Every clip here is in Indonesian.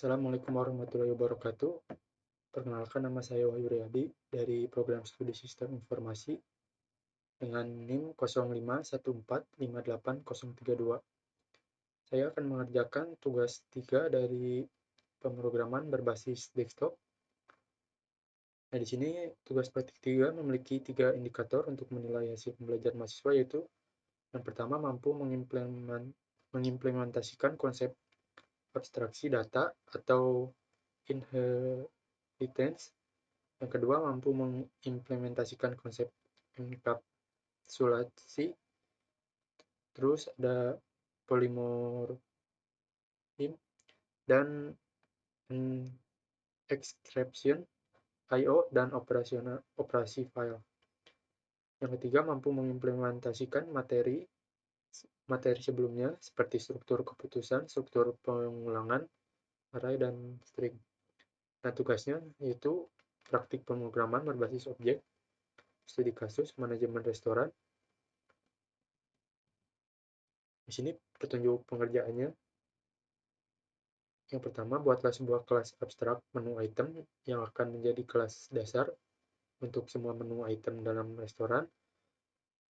Assalamualaikum warahmatullahi wabarakatuh. Perkenalkan, nama saya Wahyu Riyadi dari Program Studi Sistem Informasi dengan NIM 0514580032. Saya akan mengerjakan tugas 3 dari pemrograman berbasis desktop. Nah, di sini tugas praktik 3 memiliki 3 indikator untuk menilai hasil pembelajaran mahasiswa, yaitu yang pertama, mampu mengimplementasikan konsep abstraksi data atau inheritance. Yang kedua, mampu mengimplementasikan konsep enkapsulasi. Terus ada polymorphism dan extraction, I/O, dan operasi file. Yang ketiga, mampu mengimplementasikan materi sebelumnya seperti struktur keputusan, struktur pengulangan, array, dan string. Nah, tugasnya yaitu praktik pemrograman berbasis objek, studi kasus, manajemen restoran. Di sini petunjuk pengerjaannya. Yang pertama, buatlah sebuah kelas abstrak menu item yang akan menjadi kelas dasar untuk semua menu item dalam restoran.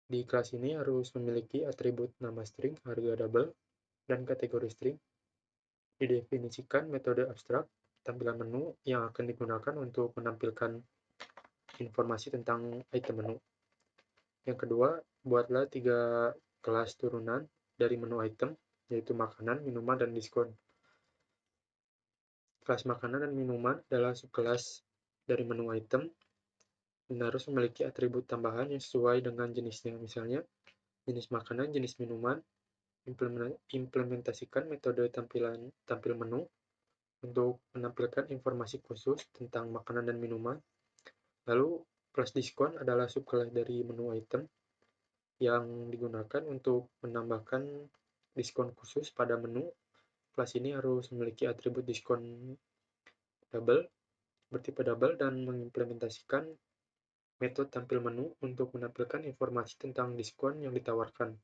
Di kelas ini harus memiliki atribut nama string, harga double, dan kategori string. Didefinisikan metode abstrak tampilan menu yang akan digunakan untuk menampilkan informasi tentang item menu. Yang kedua, buatlah 3 kelas turunan dari menu item, yaitu makanan, minuman, dan diskon. Kelas makanan dan minuman adalah subkelas dari menu item dan harus memiliki atribut tambahan yang sesuai dengan jenisnya. Misalnya, jenis makanan, jenis minuman. Implementasikan metode tampil menu untuk menampilkan informasi khusus tentang makanan dan minuman. Lalu, kelas diskon adalah subkelas dari menu item yang digunakan untuk menambahkan diskon khusus pada menu. Kelas ini harus memiliki atribut diskon double, bertipe double, dan mengimplementasikan metode tampil menu untuk menampilkan informasi tentang diskon yang ditawarkan.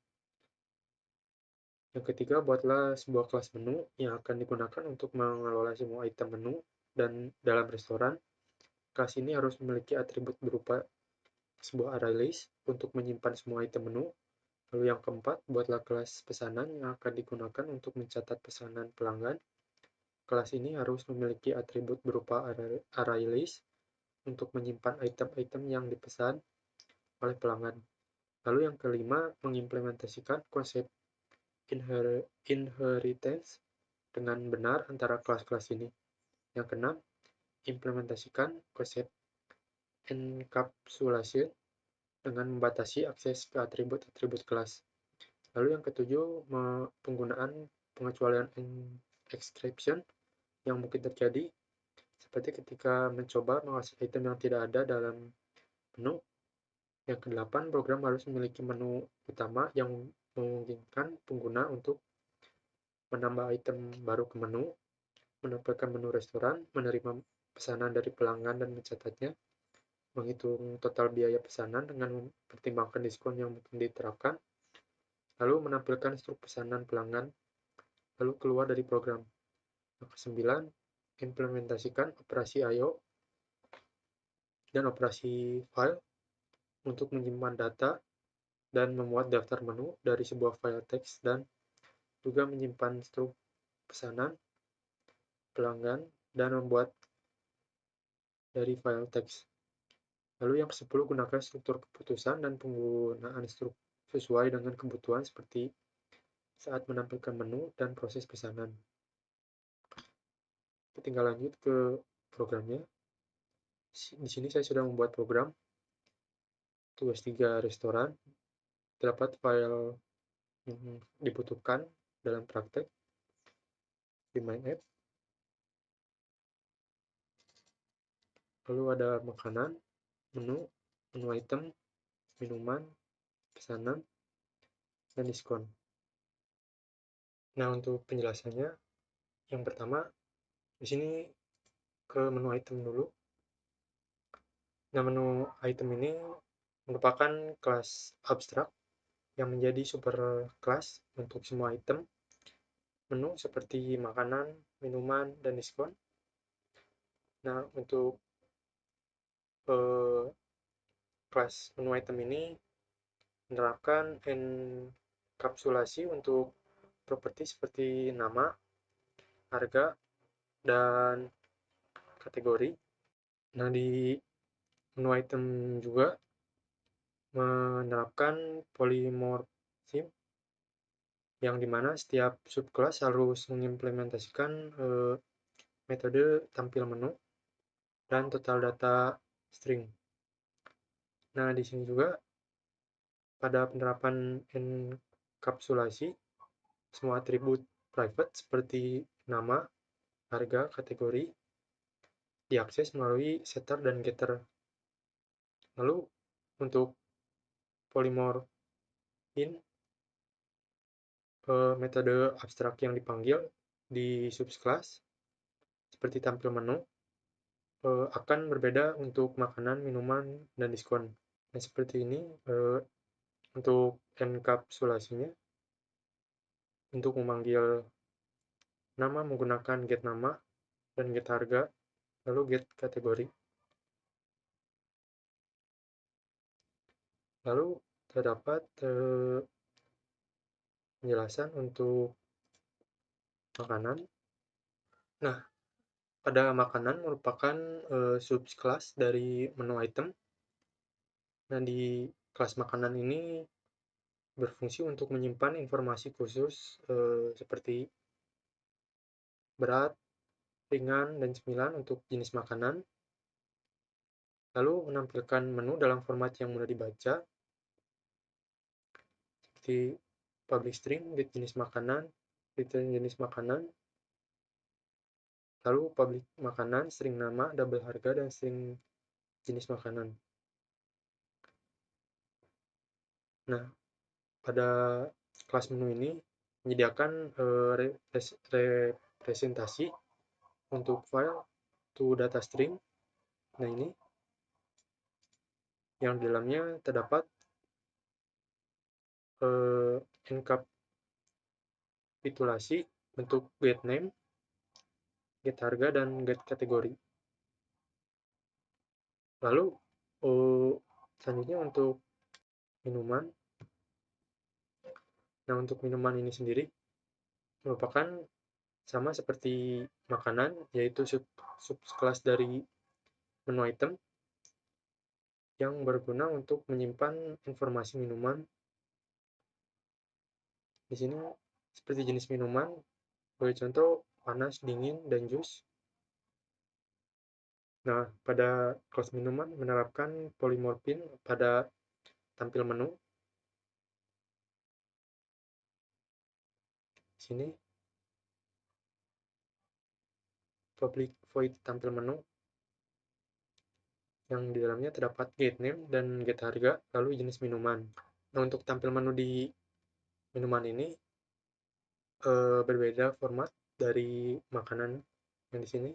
Yang ketiga, buatlah sebuah kelas menu yang akan digunakan untuk mengelola semua item menu dan dalam restoran. Kelas ini harus memiliki atribut berupa sebuah array list untuk menyimpan semua item menu. Lalu yang keempat, buatlah kelas pesanan yang akan digunakan untuk mencatat pesanan pelanggan. Kelas ini harus memiliki atribut berupa array list untuk menyimpan item-item yang dipesan oleh pelanggan. Lalu yang kelima, mengimplementasikan konsep inheritance dengan benar antara kelas-kelas ini. Yang keenam, implementasikan konsep enkapsulasi dengan membatasi akses ke atribut-atribut kelas. Lalu yang ketujuh, penggunaan pengecualian exception yang mungkin terjadi, seperti ketika mencoba mengakses item yang tidak ada dalam menu. Yang kedelapan, program harus memiliki menu utama yang memungkinkan pengguna untuk menambah item baru ke menu, menampilkan menu restoran, menerima pesanan dari pelanggan dan mencatatnya, menghitung total biaya pesanan dengan mempertimbangkan diskon yang mungkin diterapkan, lalu menampilkan struk pesanan pelanggan, lalu keluar dari program. Yang kesembilan, implementasikan operasi I/O dan operasi file untuk menyimpan data dan memuat daftar menu dari sebuah file teks dan juga menyimpan struk pesanan pelanggan dan membuat dari file teks. Lalu yang ke-10, gunakan struktur keputusan dan penggunaan struk sesuai dengan kebutuhan seperti saat menampilkan menu dan proses pesanan. Kita tinggal lanjut ke programnya. Di sini saya sudah membuat program tugas 3 restoran. Terdapat file yang dibutuhkan dalam praktek di main app. Lalu ada makanan, menu item, minuman, pesanan, dan diskon. Nah, untuk penjelasannya, yang pertama, di sini ke menu item dulu. Nah, menu item ini merupakan kelas abstrak yang menjadi super kelas untuk semua item menu seperti makanan, minuman, dan diskon. Nah, untuk eh, kelas menu item ini menerapkan enkapsulasi untuk properti seperti nama, harga, dan kategori. Nah, di menu item juga menerapkan polymorphism yang dimana setiap subclass harus mengimplementasikan metode tampil menu dan total data string. Nah, di sini juga pada penerapan enkapsulasi, semua atribut private seperti nama, harga, kategori diakses melalui setter dan getter. Lalu untuk polymorph in metode abstrak yang dipanggil di subclass seperti tampil menu akan berbeda untuk makanan, minuman, dan diskon. Nah, seperti ini untuk enkapsulasinya. Untuk memanggil nama menggunakan get nama dan get harga, lalu get kategori. Lalu terdapat penjelasan untuk makanan. Nah, pada makanan merupakan subclass dari menu item. Nah, di kelas makanan ini berfungsi untuk menyimpan informasi khusus seperti berat, ringan, dan cemilan untuk jenis makanan. Lalu menampilkan menu dalam format yang mudah dibaca seperti public string, get jenis makanan, return jenis makanan, lalu public makanan, string nama, double harga, dan string jenis makanan. Nah, pada kelas menu ini menyediakan representasi untuk file to data string. Nah, ini yang di dalamnya terdapat enkapitulasi bentuk get name, get harga, dan get kategori. Lalu selanjutnya untuk minuman. Nah, untuk minuman ini sendiri merupakan sama seperti makanan, yaitu subclass dari menu item yang berguna untuk menyimpan informasi minuman. Di sini seperti jenis minuman, sebagai contoh panas, dingin, dan jus. Nah, pada kelas minuman menerapkan polymorphin pada tampil menu. Di sini public void tampil menu yang di dalamnya terdapat get name dan get harga, lalu jenis minuman. Nah, untuk tampil menu di minuman ini berbeda format dari makanan yang di sini.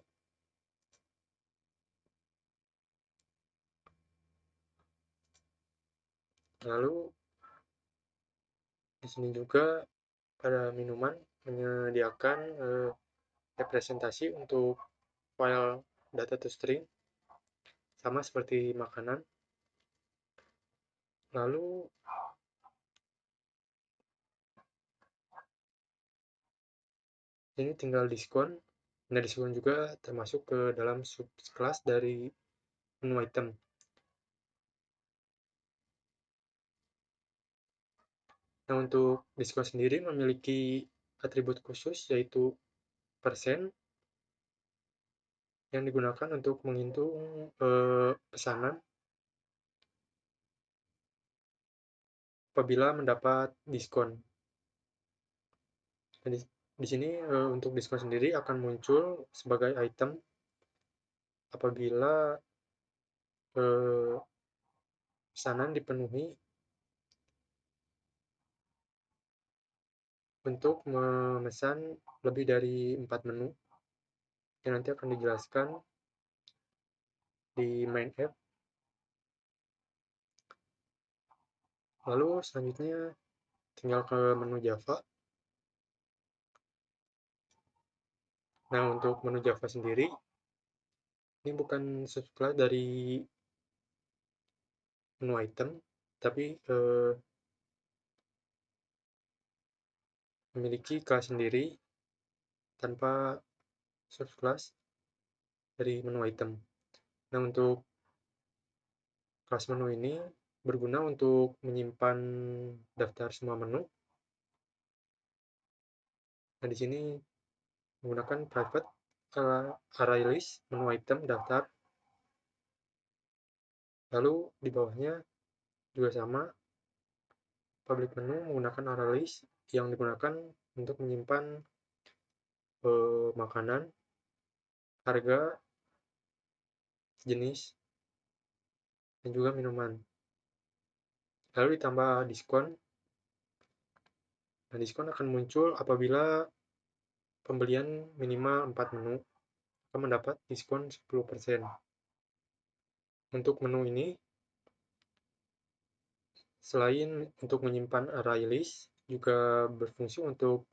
Lalu di sini juga pada minuman menyediakan representasi untuk file data to string sama seperti makanan. Lalu ini tinggal diskon. Nah, diskon juga termasuk ke dalam subclass dari menu item. Nah, untuk diskon sendiri memiliki atribut khusus yaitu persen yang digunakan untuk menghitung pesanan apabila mendapat diskon. Jadi di sini untuk diskon sendiri akan muncul sebagai item apabila pesanan dipenuhi untuk memesan lebih dari 4 menu yang nanti akan dijelaskan di main app. Lalu selanjutnya tinggal ke menu Java. Nah, untuk menu Java sendiri, ini bukan subclass dari menu item, tapi memiliki kelas sendiri tanpa subclass dari menu item. Nah, untuk kelas menu ini berguna untuk menyimpan daftar semua menu. Nah, di sini menggunakan private array list menu item daftar. Lalu di bawahnya juga sama, public menu menggunakan array list yang digunakan untuk menyimpan makanan, harga, jenis, dan juga minuman. Lalu ditambah diskon. Nah, diskon akan muncul apabila pembelian minimal 4 menu akan mendapat diskon 10%. Untuk menu ini, selain untuk menyimpan array list, juga berfungsi untuk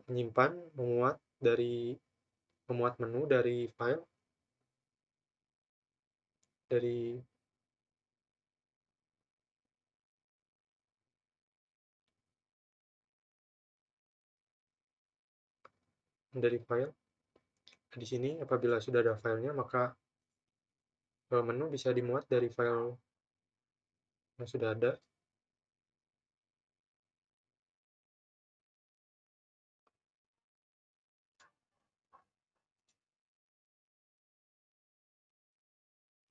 menyimpan, memuat menu dari file dari file. Di sini apabila sudah ada filenya, maka menu bisa dimuat dari file yang sudah ada.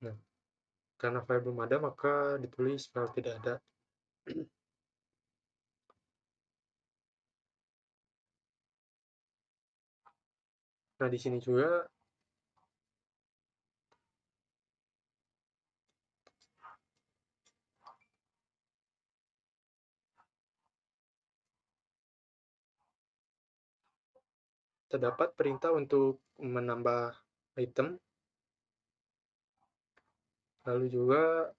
Nah, karena file belum ada, maka ditulis file tidak ada. Nah, di sini juga terdapat perintah untuk menambah item, lalu juga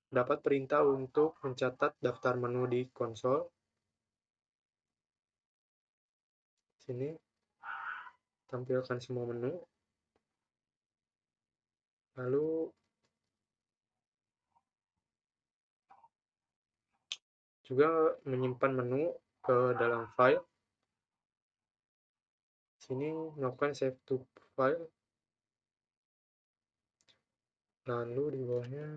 dapat perintah untuk mencatat daftar menu di konsol. Sini tampilkan semua menu, lalu juga menyimpan menu ke dalam file. Sini melakukan save to file, lalu di bawahnya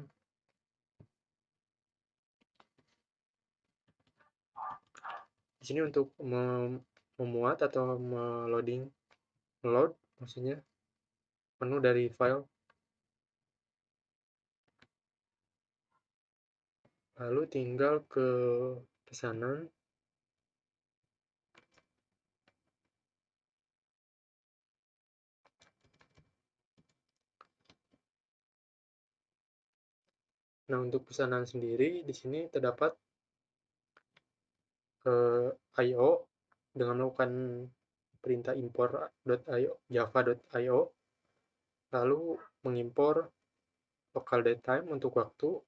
di sini untuk memuat atau load maksudnya menu dari file, lalu tinggal ke pesanan. Nah, untuk pesanan sendiri di sini terdapat I/O dengan melakukan perintah import.io java.io, lalu mengimpor local datetime untuk waktu,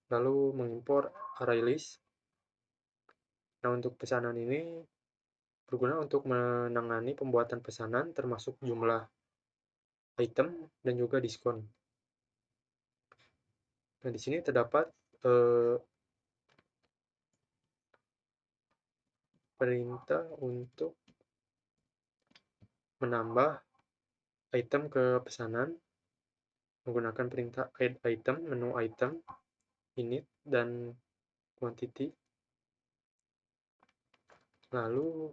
lalu mengimpor array list. Nah, untuk pesanan ini berguna untuk menangani pembuatan pesanan termasuk jumlah item dan juga diskon. Nah, di sini terdapat perintah untuk menambah item ke pesanan menggunakan perintah add item, menu item, init, dan quantity. Lalu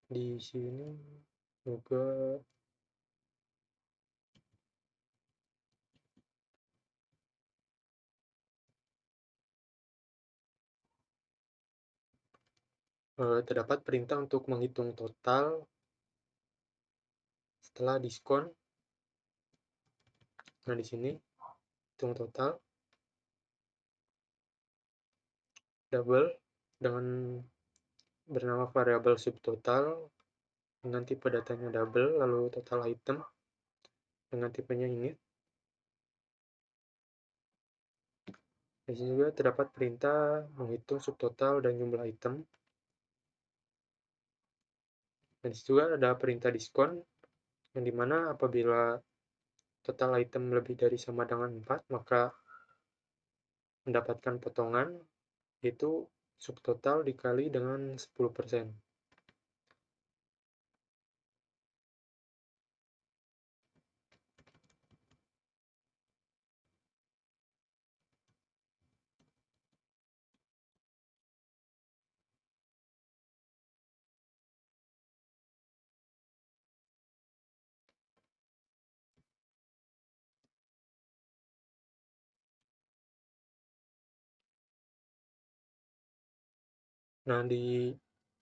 di sini juga terdapat perintah untuk menghitung total setelah diskon. Nah, di sini hitung total double dengan bernama variabel subtotal dengan tipe datanya double, lalu total item dengan tipenya init. Di sini juga terdapat perintah menghitung subtotal dan jumlah item. Dan di situ juga ada perintah diskon, yang dimana apabila total item lebih dari sama dengan 4, maka mendapatkan potongan, yaitu subtotal dikali dengan 10%. Nah, di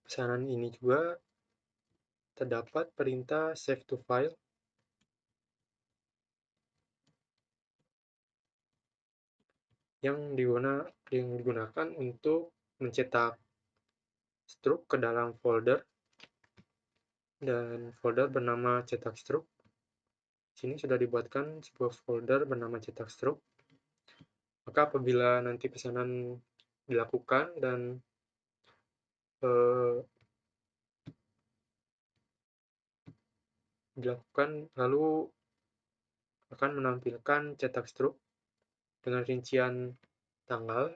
pesanan ini juga terdapat perintah save to file yang digunakan untuk mencetak struk ke dalam folder, dan folder bernama cetak struk. Sini sudah dibuatkan sebuah folder bernama cetak struk. Maka apabila nanti pesanan dilakukan dan lalu akan menampilkan cetak struk dengan rincian tanggal,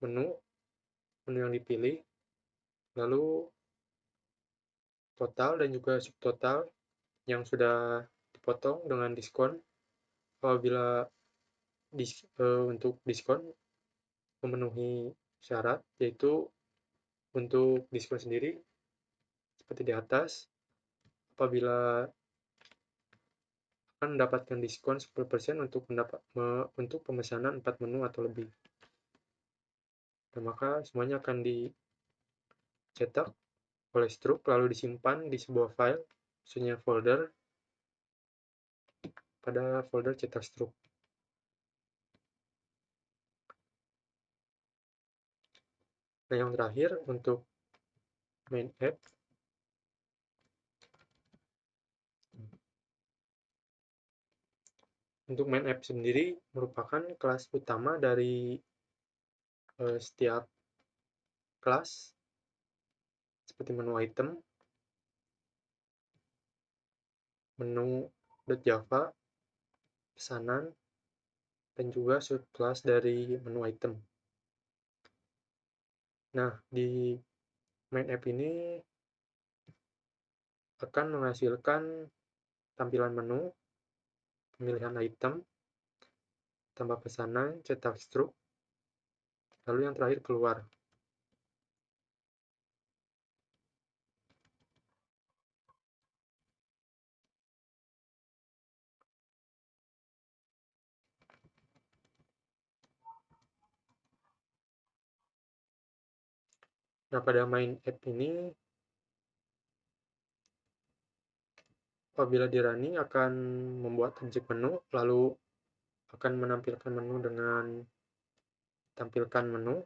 menu yang dipilih, lalu total dan juga subtotal yang sudah dipotong dengan diskon. Apabila untuk diskon memenuhi syarat, yaitu untuk diskon sendiri seperti di atas, apabila akan mendapatkan diskon 10% untuk pemesanan 4 menu atau lebih. Dan maka semuanya akan dicetak oleh struk lalu disimpan di sebuah file, maksudnya folder, pada folder cetak struk. Nah, yang terakhir untuk main app. Untuk main app sendiri merupakan kelas utama dari setiap kelas, seperti menu item, menu .java, pesanan, dan juga subclass dari menu item. Nah, di main app ini akan menghasilkan tampilan menu, pemilihan item, tambah pesanan, cetak struk, lalu yang terakhir keluar. Nah, pada main app ini, apabila di running akan membuat objek menu, lalu akan menampilkan menu dengan tampilkan menu.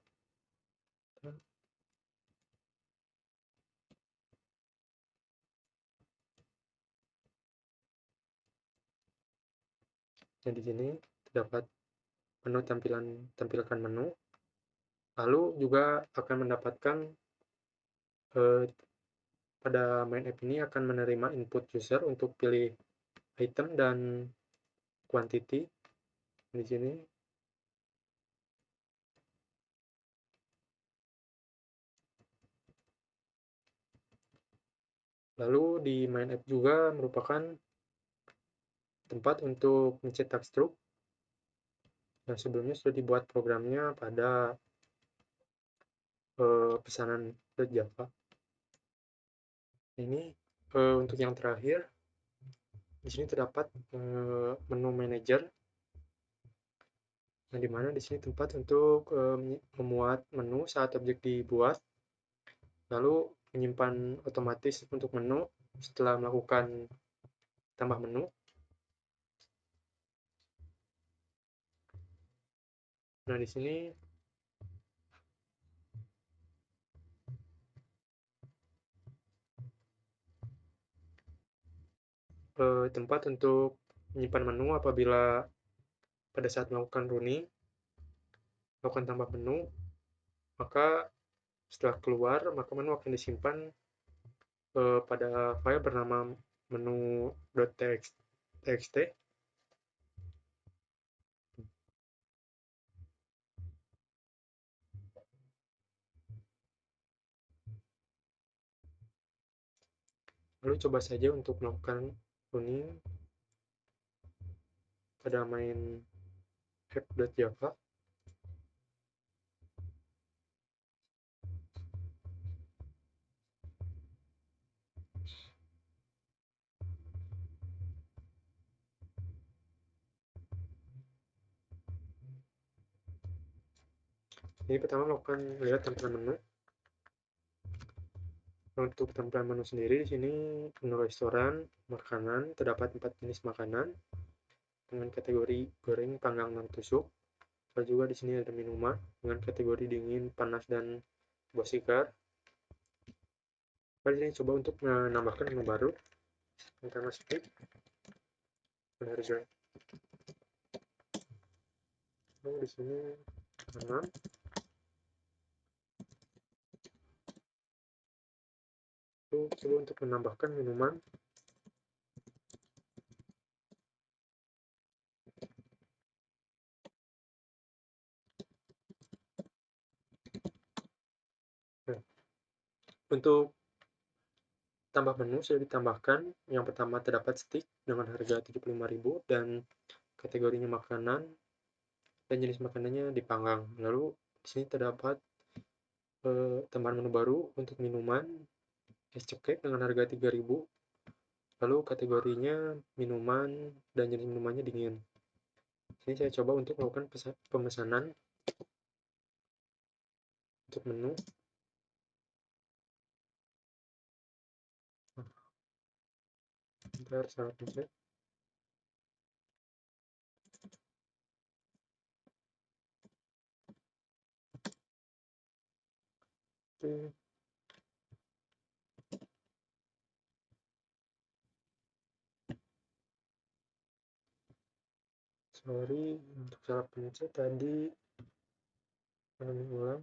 Nah, di sini terdapat menu tampilkan menu, lalu juga akan mendapatkan pada main app ini akan menerima input user untuk pilih item dan quantity di sini. Lalu di main app juga merupakan tempat untuk mencetak struk yang sebelumnya sudah dibuat programnya pada pesanan .java. Ini untuk yang terakhir, di sini terdapat menu manager, yang dimana di sini tempat untuk memuat menu saat objek dibuat, lalu menyimpan otomatis untuk menu setelah melakukan tambah menu. Nah, di sini tempat untuk menyimpan menu apabila pada saat melakukan running, melakukan tambah menu, maka setelah keluar, maka menu akan disimpan pada file bernama menu.txt. Lalu coba saja untuk melakukan running pada main app.java. Ini pertama melakukan lihat tampilan menu. Untuk tampilan menu sendiri di sini menu restoran, makanan, terdapat 4 jenis makanan dengan kategori goreng, panggang, dan tusuk. Lalu juga di sini ada minuman dengan kategori dingin, panas, dan buah segar. Lalu ini coba untuk menambahkan menu baru yang pertama steak harga. Lalu di sini kanan. Lalu coba untuk menambahkan minuman. Nah, untuk tambah menu sudah ditambahkan. Yang pertama terdapat steak dengan harga 75.000 dan kategorinya makanan dan jenis makanannya dipanggang. Lalu di sini terdapat tambahan menu baru untuk minuman es cekek dengan harga 3.000. Lalu kategorinya minuman dan jenis minumannya dingin. Ini saya coba untuk melakukan pemesanan untuk menu. Bentar, sangat pencet. Oke. Sorry untuk salah pencet tadi. Kami ulang.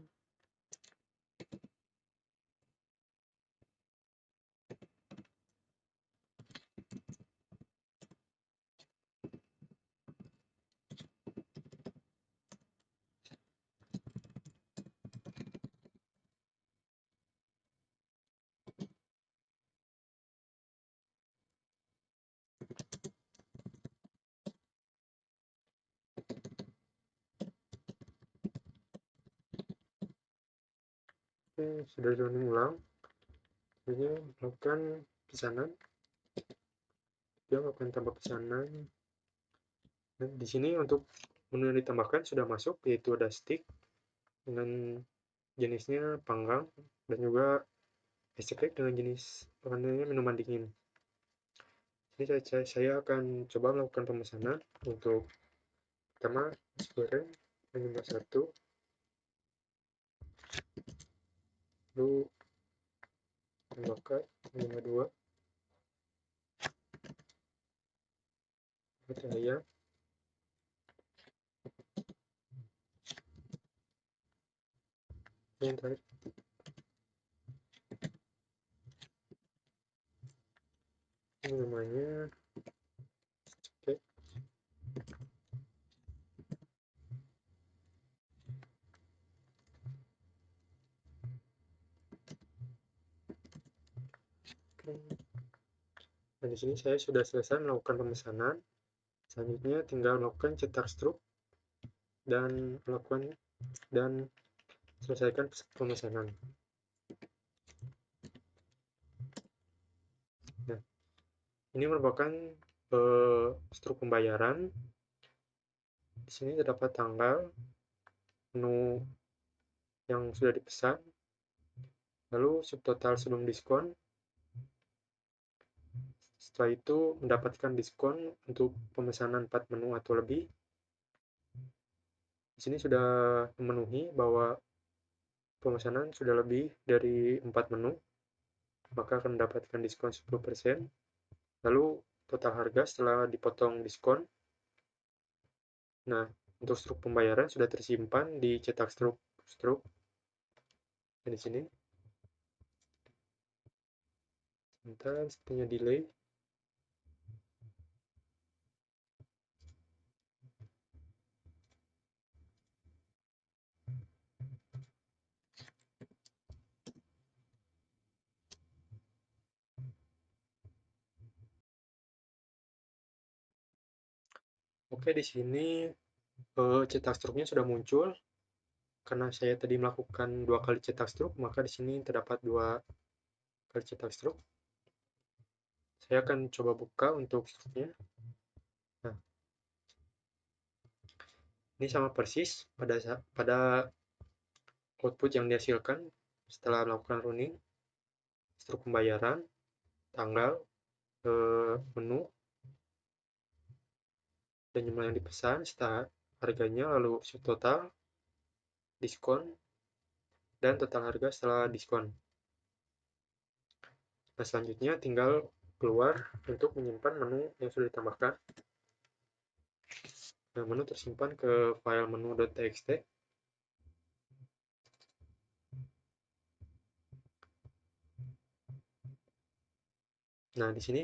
Oke, sudah kami ulang. Ini melakukan pesanan. Dia melakukan tambah pesanan. Dan di sini untuk menu yang ditambahkan sudah masuk, yaitu ada steak dengan jenisnya panggang dan juga es cekek dengan jenis makanannya minuman dingin. Ini saya akan coba melakukan pemesanan untuk pertama nasi goreng yang jumlah 1, lalu bakar yang jumlah 2, mata ayam, yang terakhir ini namanya cekek. Dan di sini saya sudah selesai melakukan pemesanan. Selanjutnya tinggal melakukan cetak struk dan selesaikan pemesanan. Nah, ini merupakan struk pembayaran. Di sini terdapat tanggal, menu yang sudah dipesan, lalu subtotal sebelum diskon. Setelah itu mendapatkan diskon untuk pemesanan 4 menu atau lebih. Di sini sudah memenuhi bahwa pemesanan sudah lebih dari 4 menu, maka akan mendapatkan diskon 10%. Lalu total harga setelah dipotong diskon Nah, untuk struk pembayaran sudah tersimpan di cetak struk di sini. Sebentar, sepertinya delay. Oke, di sini cetak struknya sudah muncul. Karena saya tadi melakukan 2 kali cetak struk, maka di sini terdapat 2 kali cetak struk. Saya akan coba buka untuk struknya. Nah, ini sama persis pada output yang dihasilkan setelah melakukan running, struk pembayaran, tanggal, menu, dan jumlah yang dipesan, serta harganya, lalu subtotal, diskon, dan total harga setelah diskon. Nah, selanjutnya tinggal keluar untuk menyimpan menu yang sudah ditambahkan. Nah, menu tersimpan ke file menu.txt. Nah, di sini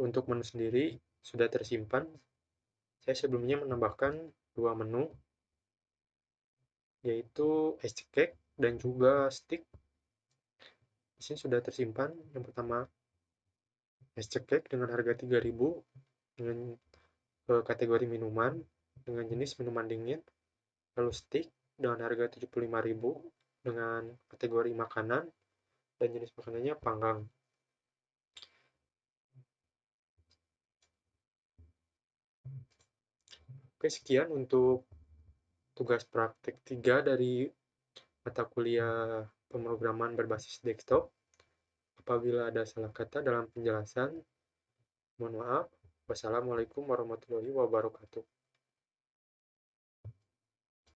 untuk menu sendiri sudah tersimpan. Saya sebelumnya menambahkan 2 menu, yaitu ice cake dan juga stick. Di sini sudah tersimpan. Yang pertama, ice cake dengan harga 3.000 dengan kategori minuman dengan jenis minuman dingin. Lalu stick dengan harga 75.000 dengan kategori makanan dan jenis makanannya panggang. Oke, sekian untuk tugas praktek 3 dari mata kuliah pemrograman berbasis desktop. Apabila ada salah kata dalam penjelasan, mohon maaf. Wassalamualaikum warahmatullahi wabarakatuh.